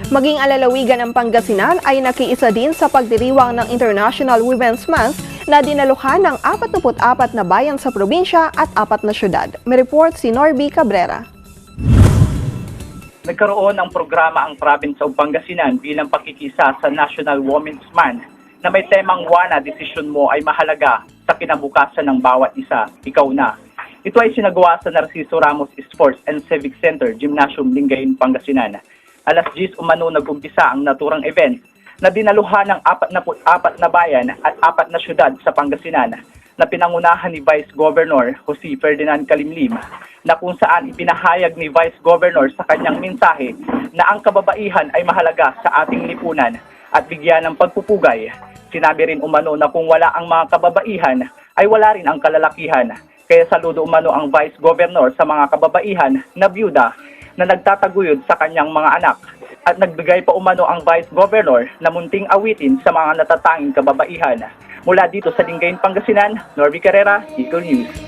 Maging alalawigan ng Pangasinan ay nakiisa din sa pagdiriwang ng International Women's Month na dinaluhan ng 44 na bayan sa probinsya at 4 na syudad. May report si Norby Cabrera. Nagkaroon ng programa ang province of Pangasinan bilang pakikisa sa National Women's Month na may temang Wana, desisyon mo ay mahalaga sa kinabukasan ng bawat isa, ikaw na. Ito ay sinagawa sa Narciso Ramos Sports and Civic Center, Gymnasium, Lingayen, Pangasinan. Alas 10 umano nag-umpisa ang naturang event na dinaluhan ng 44 na bayan at 4 na syudad sa Pangasinan na pinangunahan ni Vice Governor Jose Ferdinand Calimlim, na kung saan ipinahayag ni Vice Governor sa kanyang mensahe na ang kababaihan ay mahalaga sa ating lipunan at bigyan ng pagpupugay. Sinabi rin umano na kung wala ang mga kababaihan ay wala rin ang kalalakihan. Kaya saludo umano ang Vice Governor sa mga kababaihan na byuda na nagtataguyod sa kanyang mga anak. At nagbigay pa umano ang Vice Governor na munting awitin sa mga natatanging kababaihan. Mula dito sa Lingayen, Pangasinan, Norby Carrera, Eagle News.